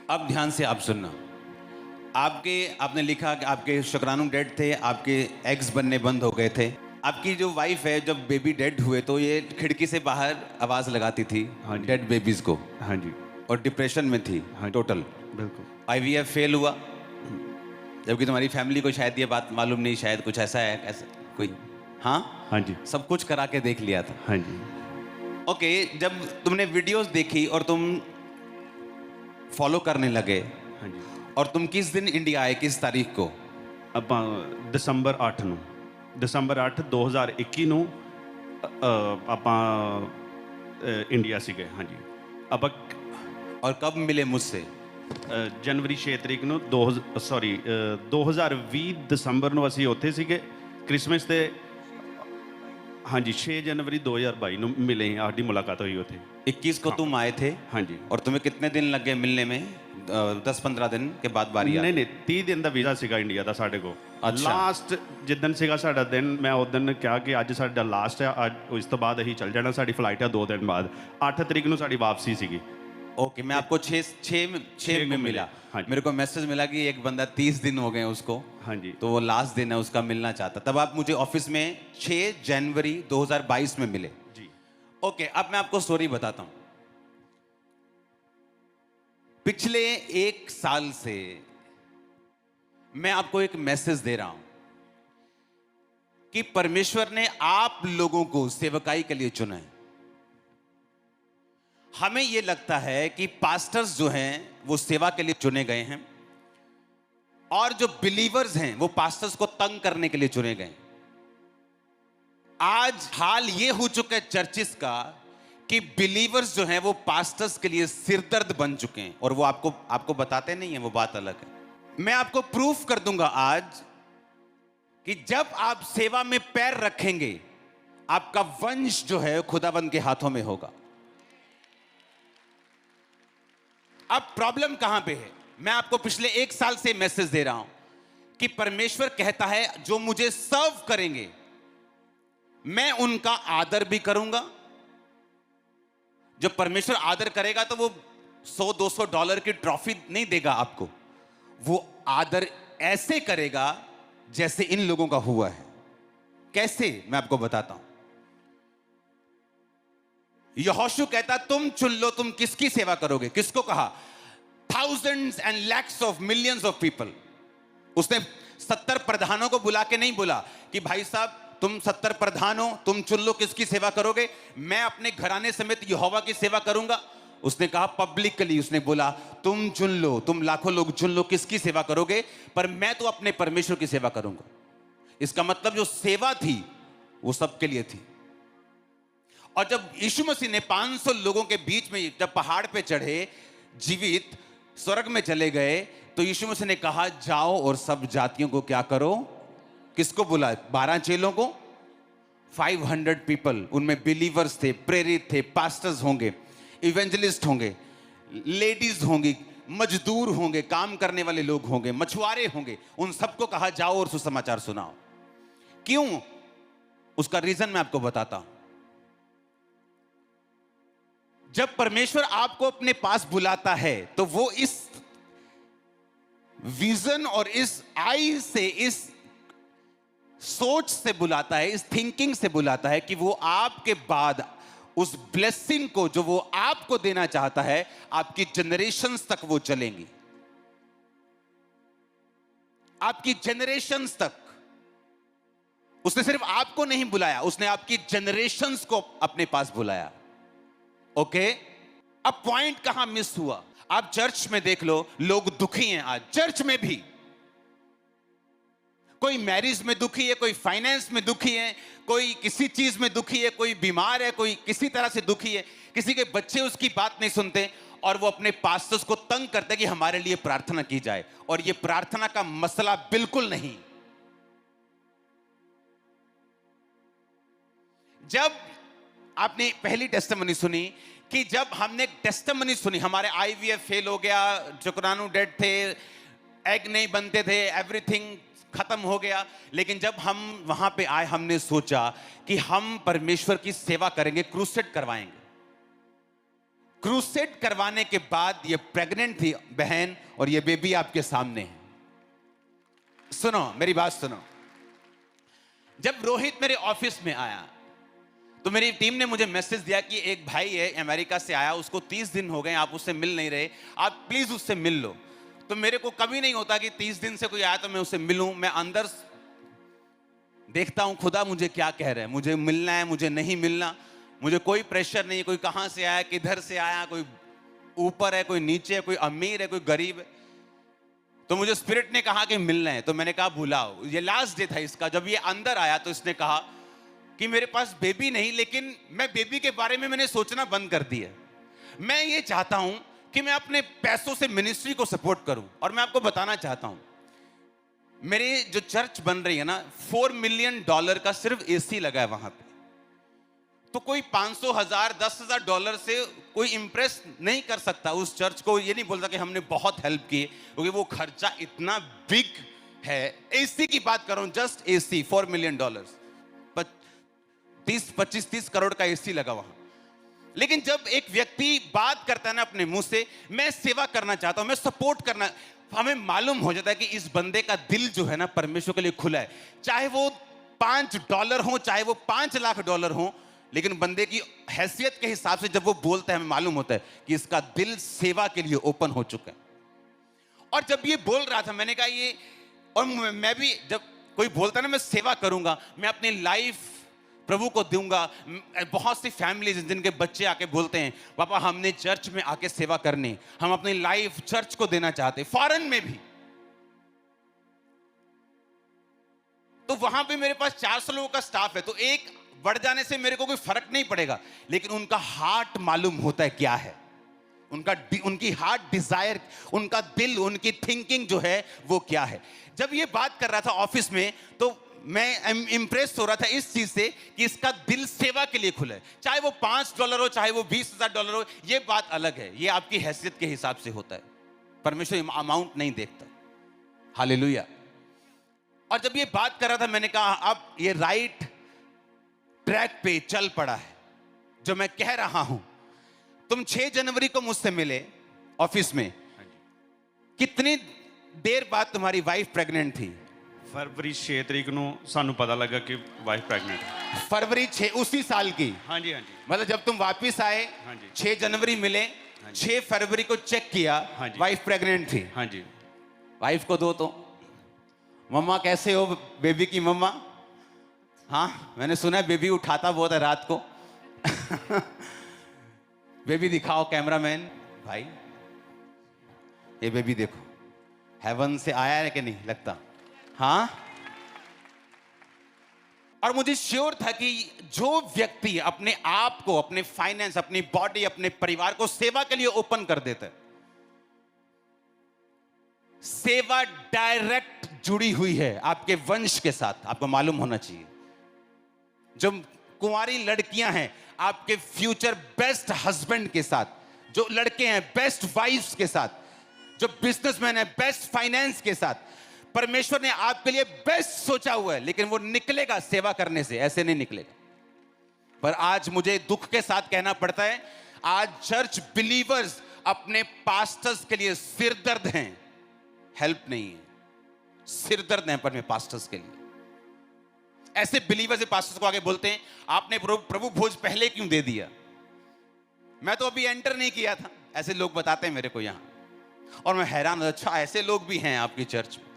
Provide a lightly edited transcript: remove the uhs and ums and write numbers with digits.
अब ध्यान से आप सुनना। आपने लिखा कि आपके शुक्राणु डेड थे, आपके एग्स बनने बंद हो गए थे। आपकी जो वाइफ है, जब बेबी डेड हुए तो ये खिड़की से बाहर आवाज लगाती थी हाँ जी। डेड बेबीज को, हाँ जी। और डिप्रेशन में थी हाँ जी। टोटल। बिल्कुल। आईवीएफ फेल हुआ, जबकि तुम्हारी फैमिली को शायद ये बात मालूम नहीं, शायद कुछ ऐसा है, ऐसा कोई। हाँ, हाँ जी। सब कुछ करा के देख लिया था। हाँ जी। ओके, जब तुमने वीडियोस देखी और तुम फॉलो करने लगे, हाँ जी। और तुम किस दिन इंडिया आए, किस तारीख को? ਆਪਾਂ ਦਸੰਬਰ 8 ਨੂੰ ਦਸੰਬਰ 8 2021 ਨੂੰ ਆਪਾਂ ਇੰਡੀਆ ਸੀਗੇ। ਹਾਂਜੀ। ਆਪਾਂ और कब मिले मुझसे? ਜਨਵਰੀ 6 ਤਰੀਕ ਨੂੰ 2020 ਦਸੰਬਰ ਨੂੰ ਅਸੀਂ ਉੱਥੇ ਸੀਗੇ ਕ੍ਰਿਸਮਸ ਤੇ। ਹਾਂਜੀ 6 ਜਨਵਰੀ 2022 ਨੂੰ ਮਿਲੇ, ਸਾਡੀ ਮੁਲਾਕਾਤ ਹੋਈ ਉੱਥੇ। 21 को तुम आए थे, हाँ जी। और तुम्हें कितने दिन लग गए मिलने में? 10-15 दिन के बाद बारी आई। ਨਹੀਂ 30 ਦਿਨ ਦਾ ਵੀਜ਼ਾ ਸੀਗਾ ਇੰਡੀਆ ਦਾ ਸਾਡੇ ਕੋਲ। ਅੱਛਾ। ਲਾਸਟ ਜਿੱਦਣ ਸੀਗਾ ਸਾਡਾ ਦਿਨ, ਮੈਂ ਉਸ ਦਿਨ ਕਿਹਾ ਕਿ ਅੱਜ ਸਾਡਾ ਲਾਸਟ ਹੈ, ਅੱਜ ਇਸ ਤੋਂ ਬਾਅਦ ਅਸੀਂ ਚੱਲ ਜਾਣਾ, ਸਾਡੀ ਫਲਾਈਟ ਹੈ 2 ਦਿਨ ਬਾਅਦ। 8 ਤਰੀਕ ਨੂੰ ਸਾਡੀ ਵਾਪਸੀ ਸੀਗੀ। ओके, मैं आपको छः छः में को मिला। हाँ जी। मेरे को मैसेज मिला कि एक बंदा 30 दिन हो गए उसको, हाँ जी। तो वो लास्ट दिन है उसका, मिलना चाहता। तब आप मुझे ऑफिस में 6 जनवरी 2022 में मिले। जी। ओके, अब मैं आपको स्टोरी बताता हूं। पिछले 1 साल से मैं आपको एक मैसेज दे रहा हूं कि परमेश्वर ने आप लोगों को सेवकाई के लिए चुना है। हमें यह लगता है कि पास्टर्स जो हैं वो सेवा के लिए चुने गए हैं, और जो बिलीवर्स हैं वो पास्टर्स को तंग करने के लिए चुने गए। आज हाल ये हो चुका है चर्चिस का कि बिलीवर्स जो हैं वो पास्टर्स के लिए सिरदर्द बन चुके हैं, और वो आपको बताते नहीं है, वो बात अलग है। मैं आपको प्रूफ कर दूंगा आज कि जब आप सेवा में पैर रखेंगे, आपका वंश जो है खुदाबंद के हाथों में होगा। अब प्रॉब्लम कहां पे है? मैं आपको पिछले 1 साल से मैसेज दे रहा हूं कि परमेश्वर कहता है जो मुझे सर्व करेंगे मैं उनका आदर भी करूंगा। जब परमेश्वर आदर करेगा तो वो $100-200 की ट्रॉफी नहीं देगा आपको, वो आदर ऐसे करेगा जैसे इन लोगों का हुआ है। कैसे, मैं आपको बताता हूं। यहोशू कहता तुम चुन लो तुम किसकी सेवा करोगे। किसको कहा? Thousands and lakhs of millions of people. उसने 70 प्रधानों को बुला के नहीं बोला कि भाई साहब तुम 70 प्रधान हो, तुम चुन लो किसकी सेवा करोगे, मैं अपने घराने समेत यहोवा की सेवा करूंगा। उसने कहा पब्लिकली, उसने बोला तुम चुन लो, तुम लाखों लोग चुन लो किसकी सेवा करोगे, पर मैं तो अपने परमेश्वर की सेवा करूंगा। इसका मतलब जो सेवा थी वो सबके लिए थी। और जब यीशु मसीह ने 500 लोगों के बीच में जब पहाड़ पे चढ़े, जीवित स्वर्ग में चले गए, तो यीशु मसीह ने कहा जाओ और सब जातियों को क्या करो। किसको बुला? 12 चेलों को, 500 पीपल। उनमें बिलीवर्स थे, प्रेरित थे, पास्टर्स होंगे, इवेंजलिस्ट होंगे, लेडीज होंगी, मजदूर होंगे, काम करने वाले लोग होंगे, मछुआरे होंगे। उन सबको कहा जाओ और सुसमाचार सुनाओ। क्यों? उसका रीजन मैं आपको बताता हूं। जब परमेश्वर आपको अपने पास बुलाता है तो वो इस विजन और इस आई से, इस सोच से बुलाता है, इस थिंकिंग से बुलाता है कि वो आपके बाद उस ब्लेसिंग को जो वो आपको देना चाहता है, आपकी जनरेशंस तक वो चलेंगी। आपकी जनरेशंस तक। उसने सिर्फ आपको नहीं बुलाया, उसने आपकी जनरेशंस को अपने पास बुलाया। ओके, अब पॉइंट कहां मिस हुआ? आप चर्च में देख लो, लोग दुखी हैं आज चर्च में भी। कोई मैरिज में दुखी है, कोई फाइनेंस में दुखी है, कोई किसी चीज में दुखी है, कोई बीमार है, कोई किसी तरह से दुखी है, किसी के बच्चे उसकी बात नहीं सुनते, और वो अपने पास्टर्स को तंग करते कि हमारे लिए प्रार्थना की जाए। और ये प्रार्थना का मसला बिल्कुल नहीं। जब आपने पहली टेस्टिमनी सुनी कि जब हमने टेस्टिमनी सुनी, हमारे आईवीएफ फेल हो गया, शुक्राणु डेड थे, एग नहीं बनते थे, एवरीथिंग खत्म हो गया, लेकिन जब हम वहां पे आए हमने सोचा कि हम परमेश्वर की सेवा करेंगे, क्रूसेड करवाएंगे। क्रूसेड करवाने के बाद ये प्रेग्नेंट थी बहन, और ये बेबी आपके सामने है। सुनो मेरी बात सुनो। जब रोहित मेरे ऑफिस में आया तो मेरी टीम ने मुझे मैसेज दिया कि एक भाई है अमेरिका से आया, उसको 30 दिन हो गए, आप उससे मिल नहीं रहे, आप प्लीज उससे मिल लो। तो मेरे को कभी नहीं होता कि 30 दिन से कोई आया तो मैं उससे मिलूं। मैं अंदर देखता हूं खुदा मुझे क्या कह रहे हैं, मुझे मिलना है, मुझे नहीं मिलना, मुझे कोई प्रेशर नहीं है, कोई कहां से आया, किधर से आया, कोई ऊपर है, कोई नीचे है, कोई अमीर है, कोई गरीब है। तो मुझे स्पिरिट ने कहा कि मिलना है, तो मैंने कहा बुलाओ। ये लास्ट डे था इसका। जब ये अंदर आया तो इसने कहा कि मेरे पास बेबी नहीं, लेकिन मैं बेबी के बारे में मैंने सोचना बंद कर दिया। मैं ये चाहता हूं कि मैं अपने पैसों से मिनिस्ट्री को सपोर्ट करूं। और मैं आपको बताना चाहता हूं, मेरी जो चर्च बन रही है ना, $4 मिलियन का सिर्फ एसी लगा है वहां पे। तो कोई 500,000 $10,000 से कोई इंप्रेस नहीं कर सकता उस चर्च को। ये नहीं बोलता कि हमने बहुत हेल्प की, क्योंकि वो खर्चा इतना बिग है। एसी की बात करूं, जस्ट एसी $4 मिलियन, 30 करोड़ का एसी लगा वहां। लेकिन जब एक व्यक्ति बात करता है ना अपने मुंह से, मैं सेवा करना चाहता हूं, मैं सपोर्ट करना, हमें मालूम हो जाता है कि इस बंदे का दिल जो है ना परमेश्वर के लिए खुला है। चाहे वो $5 हो, चाहे वो $5 लाख हो, लेकिन बंदे की हैसियत के हिसाब से जब वो बोलता है, हमें मालूम होता है कि इसका दिल सेवा के लिए ओपन हो चुका है। और जब ये बोल रहा था, मैंने कहा ये, और मैं भी, जब कोई बोलता है ना मैं सेवा करूंगा, मैं अपनी लाइफ प्रभु को दूंगा। बहुत सी फैमिलीज जिनके बच्चे आके बोलते हैं पापा हमने चर्च में आके सेवा करनी, हम अपनी लाइफ चर्च को देना चाहते, फॉरेन में भी। तो वहां पे मेरे पास 400 लोगों का स्टाफ है, तो एक बढ़ जाने से मेरे को कोई फर्क नहीं पड़ेगा, लेकिन उनका हार्ट मालूम होता है क्या है, उनकी हार्ट डिजायर, उनका दिल, उनकी थिंकिंग जो है वो क्या है। जब ये बात कर रहा था ऑफिस में, तो मैं इंप्रेस हो रहा था इस चीज से कि इसका दिल सेवा के लिए खुला है। चाहे वो $5 हो, चाहे वो $20,000 हो, ये बात अलग है, ये आपकी हैसियत के हिसाब से होता है। परमेश्वर अमाउंट नहीं देखता। हालेलुया। और जब ये बात कर रहा था, मैंने कहा अब ये राइट ट्रैक पे चल पड़ा है जो मैं कह रहा हूं। तुम 6 जनवरी को मुझसे मिले ऑफिस में, कितनी देर बाद तुम्हारी वाइफ प्रेग्नेंट थी? फरवरी 6 तरीक ਨੂੰ ਸਾਨੂੰ पता लगा कि वाइफ प्रेग्नेंट है। फरवरी 6 उसी साल की? हाँ जी, हाँ जी। मतलब जब तुम वापस आए, हाँ जी। 6 जनवरी मिले, 6 फरवरी को चेक किया, हाँ जी। वाइफ प्रेग्नेंट थी। हाँ जी। वाइफ को दो तो, मम्मा कैसे हो बेबी की मम्मा? हाँ मैंने सुना है बेबी उठाता बहुत है रात को। बेबी दिखाओ कैमरामैन भाई, ये बेबी देखो, हेवन से आया है कि नहीं लगता? हाँ। और मुझे श्योर था कि जो व्यक्ति अपने आप को, अपने फाइनेंस, अपनी बॉडी, अपने परिवार को सेवा के लिए ओपन कर देता है, सेवा डायरेक्ट जुड़ी हुई है आपके वंश के साथ, आपको मालूम होना चाहिए। जो कुंवारी लड़कियां हैं, आपके फ्यूचर बेस्ट हस्बैंड के साथ, जो लड़के हैं बेस्ट वाइफ्स के साथ, जो बिजनेसमैन है बेस्ट फाइनेंस के साथ, परमेश्वर ने आपके लिए बेस्ट सोचा हुआ है। लेकिन वो निकलेगा सेवा करने से, ऐसे नहीं निकलेगा। पर आज मुझे दुख के साथ कहना पड़ता है, आज चर्च बिलीवर्स अपने पास्टर्स के लिए सिरदर्द हैं, हेल्प नहीं है, सिरदर्द हैं पर पास्टर्स के लिए। ऐसे बिलीवर्स से पास्टर्स को आगे बोलते हैं आपने प्रभु भोज पहले क्यों दे दिया, मैं तो अभी एंटर नहीं किया था। ऐसे लोग बताते हैं मेरे को यहां, और मैं हैरान हूं, अच्छा ऐसे लोग भी हैं आपकी चर्च में।